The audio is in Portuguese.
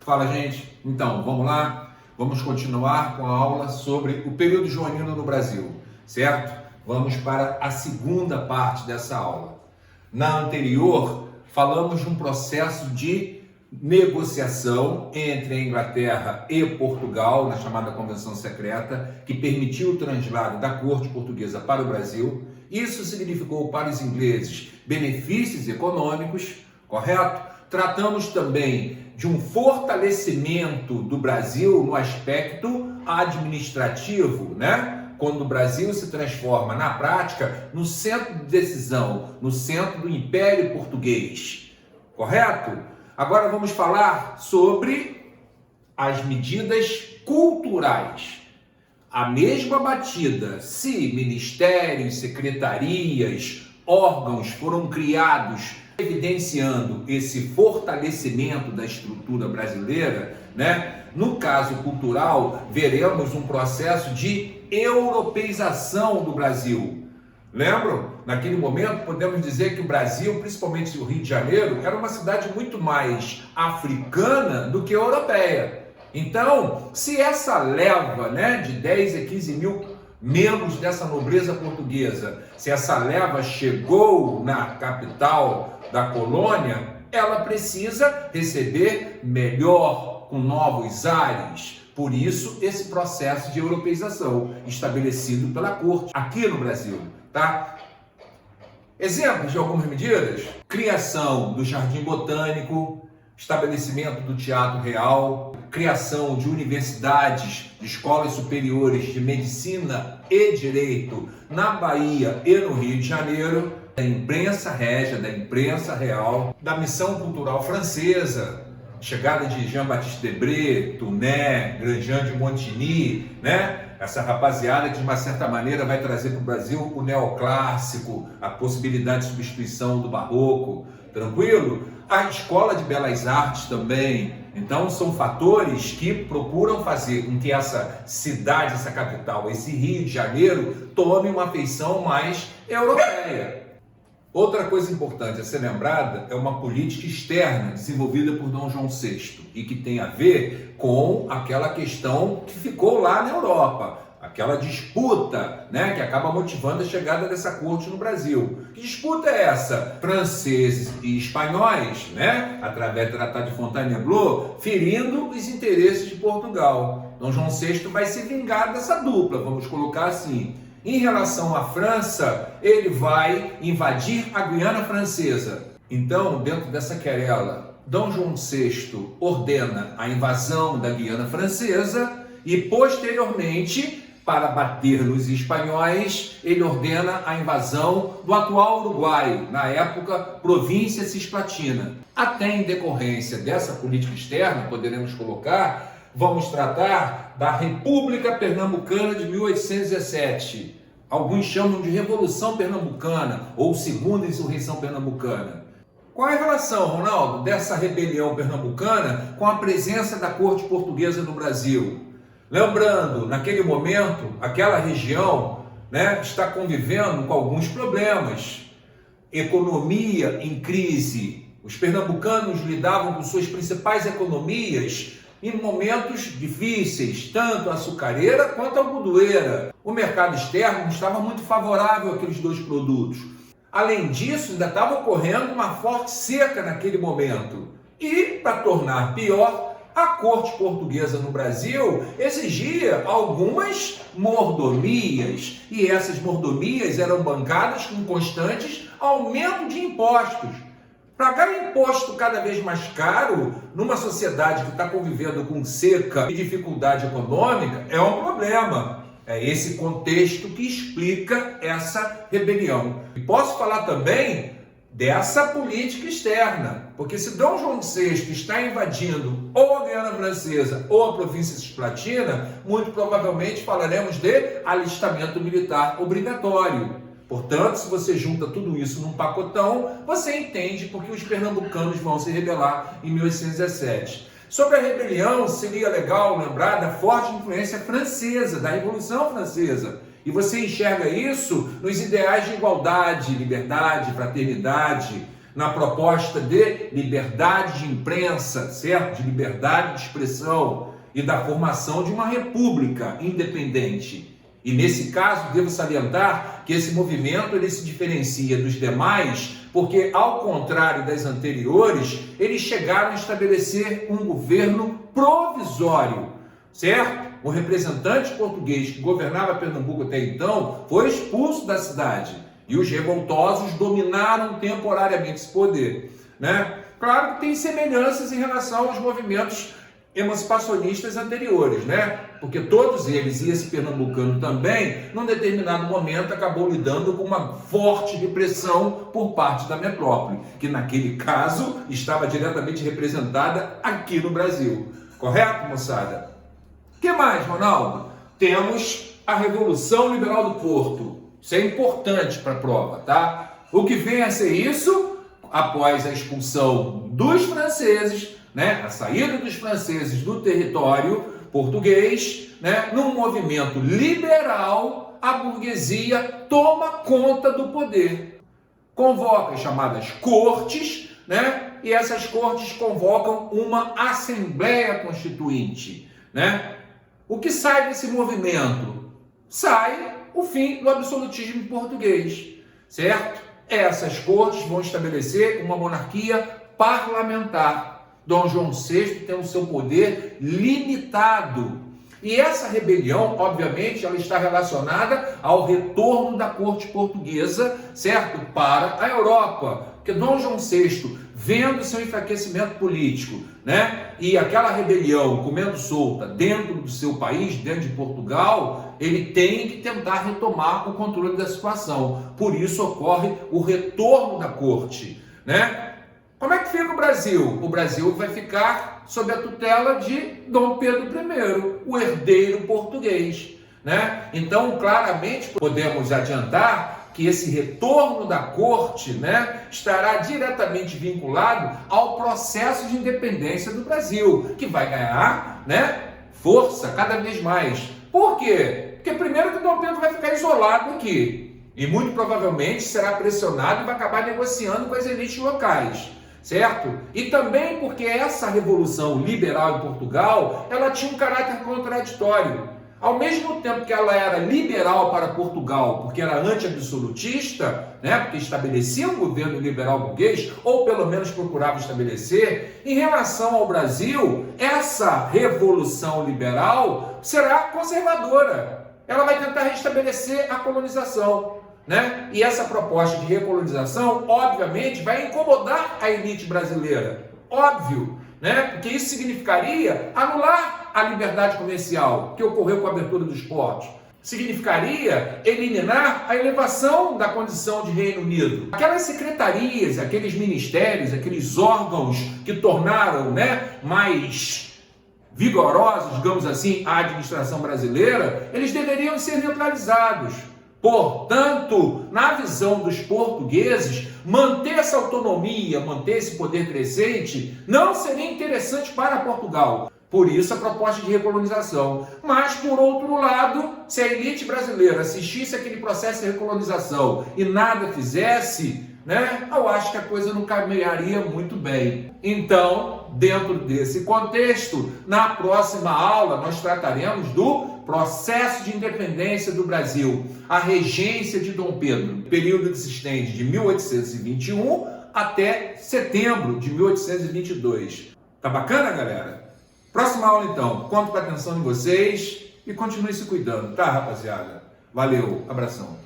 Fala, gente. Então, vamos lá? Vamos continuar com a aula sobre o período joanino no Brasil, certo? Vamos para a segunda parte dessa aula. Na anterior, falamos de um processo de negociação entre a Inglaterra e Portugal, na chamada Convenção Secreta, que permitiu o translado da corte portuguesa para o Brasil. Isso significou para os ingleses benefícios econômicos, correto? Tratamos também de um fortalecimento do Brasil no aspecto administrativo, né? Quando o Brasil se transforma, na prática, no centro de decisão, no centro do Império Português, correto? Agora vamos falar sobre as medidas culturais. A mesma batida, se ministérios, secretarias, órgãos foram criados evidenciando esse fortalecimento da estrutura brasileira, né? No caso cultural, veremos um processo de europeização do Brasil. Lembram? Naquele momento, podemos dizer que o Brasil, principalmente o Rio de Janeiro, era uma cidade muito mais africana do que europeia. Então, se essa leva, né, de 10 a 15 mil membros dessa nobreza portuguesa, se essa leva chegou na capital da colônia, ela precisa receber melhor, com novos ares. Por isso, esse processo de europeização estabelecido pela corte aqui no Brasil, tá? Exemplos de algumas medidas: criação do Jardim Botânico, estabelecimento do Teatro Real, criação de universidades, de escolas superiores de medicina e direito na Bahia e no Rio de Janeiro, da imprensa régia, da imprensa real, da missão cultural francesa, chegada de Jean-Baptiste Debré, Tounet, Grandjean de Montigny, né? Essa rapaziada que de uma certa maneira vai trazer para o Brasil o neoclássico, a possibilidade de substituição do barroco, tranquilo? A Escola de Belas Artes também. Então são fatores que procuram fazer com que essa cidade, essa capital, esse Rio de Janeiro, tome uma feição mais europeia. Outra coisa importante a ser lembrada é uma política externa desenvolvida por Dom João VI e que tem a ver com aquela questão que ficou lá na Europa, aquela disputa, né, que acaba motivando a chegada dessa corte no Brasil. Que disputa é essa? Franceses e espanhóis, né, através do Tratado de Fontainebleau, ferindo os interesses de Portugal. Dom João VI vai se vingar dessa dupla, vamos colocar assim. Em relação à França, ele vai invadir a Guiana Francesa. Então, dentro dessa querela, Dom João VI ordena a invasão da Guiana Francesa e, posteriormente, para bater nos espanhóis, ele ordena a invasão do atual Uruguai, na época, província Cisplatina. Até em decorrência dessa política externa, poderemos colocar, vamos tratar da República Pernambucana de 1817. Alguns chamam de Revolução Pernambucana ou Segunda Insurreição Pernambucana. Qual é a relação, Ronaldo, dessa rebelião pernambucana com a presença da corte portuguesa no Brasil? Lembrando, naquele momento, aquela região, né, está convivendo com alguns problemas. Economia em crise. Os pernambucanos lidavam com suas principais economias em momentos difíceis, tanto a açucareira quanto a algodoeira. O mercado externo não estava muito favorável àqueles dois produtos. Além disso, ainda estava ocorrendo uma forte seca naquele momento. E, para tornar pior, a corte portuguesa no Brasil exigia algumas mordomias, e essas mordomias eram bancadas com constantes aumento de impostos. Pagar imposto cada vez mais caro numa sociedade que está convivendo com seca e dificuldade econômica é um problema. É esse contexto que explica essa rebelião. E posso falar também dessa política externa, porque se Dom João VI está invadindo ou a Guiana Francesa ou a província Cisplatina, muito provavelmente falaremos de alistamento militar obrigatório. Portanto, se você junta tudo isso num pacotão, você entende porque os pernambucanos vão se rebelar em 1817. Sobre a rebelião, seria legal lembrar da forte influência francesa, da Revolução Francesa. E você enxerga isso nos ideais de igualdade, liberdade, fraternidade, na proposta de liberdade de imprensa, certo? De liberdade de expressão e da formação de uma república independente. E nesse caso, devo salientar que esse movimento ele se diferencia dos demais porque, ao contrário das anteriores, eles chegaram a estabelecer um governo provisório, certo? O representante português que governava Pernambuco até então foi expulso da cidade e os revoltosos dominaram temporariamente esse poder, né? Claro que tem semelhanças em relação aos movimentos emancipacionistas anteriores, né? Porque todos eles, e esse pernambucano também, num determinado momento acabou lidando com uma forte repressão por parte da metrópole, que naquele caso estava diretamente representada aqui no Brasil. Correto, moçada? O que mais, Ronaldo? Temos a Revolução Liberal do Porto. Isso é importante para a prova, tá? O que vem a ser isso? Após a expulsão dos franceses, né, a saída dos franceses do território português, né, num movimento liberal, a burguesia toma conta do poder. Convoca as chamadas cortes, né, e essas cortes convocam uma Assembleia Constituinte, né? O que sai desse movimento? Sai o fim do absolutismo português, certo? Essas cortes vão estabelecer uma monarquia parlamentar. Dom João VI tem o seu poder limitado. E essa rebelião, obviamente, ela está relacionada ao retorno da corte portuguesa, certo? Para a Europa. Porque Dom João VI, vendo seu enfraquecimento político, né? E aquela rebelião comendo solta dentro do seu país, dentro de Portugal, ele tem que tentar retomar o controle da situação. Por isso ocorre o retorno da corte, né? Como é que fica o Brasil? O Brasil vai ficar sob a tutela de Dom Pedro I, o herdeiro português, né? Então, claramente, podemos adiantar que esse retorno da corte, né, estará diretamente vinculado ao processo de independência do Brasil, que vai ganhar, né, força cada vez mais. Por quê? Porque primeiro que Dom Pedro vai ficar isolado aqui e muito provavelmente será pressionado e vai acabar negociando com as elites locais. Certo? E também porque essa revolução liberal em Portugal, ela tinha um caráter contraditório. Ao mesmo tempo que ela era liberal para Portugal, porque era anti-absolutista, né, porque estabelecia um governo liberal burguês, ou pelo menos procurava estabelecer, em relação ao Brasil, essa revolução liberal será conservadora. Ela vai tentar restabelecer a colonização. Né? E essa proposta de recolonização, obviamente, vai incomodar a elite brasileira. Óbvio, né? Porque isso significaria anular a liberdade comercial que ocorreu com a abertura dos portos. Significaria eliminar a elevação da condição de Reino Unido. Aquelas secretarias, aqueles ministérios, aqueles órgãos que tornaram, né, mais vigorosos, digamos assim, a administração brasileira, eles deveriam ser neutralizados. Portanto, na visão dos portugueses, manter essa autonomia, manter esse poder crescente, não seria interessante para Portugal. Por isso a proposta de recolonização. Mas, por outro lado, se a elite brasileira assistisse àquele processo de recolonização e nada fizesse, né, eu acho que a coisa não caminharia muito bem. Então, dentro desse contexto, na próxima aula nós trataremos do processo de independência do Brasil, a regência de Dom Pedro, período que se estende de 1821 até setembro de 1822. Tá bacana, galera? Próxima aula, então. Conto com a atenção de vocês e continue se cuidando, tá, rapaziada? Valeu, abração.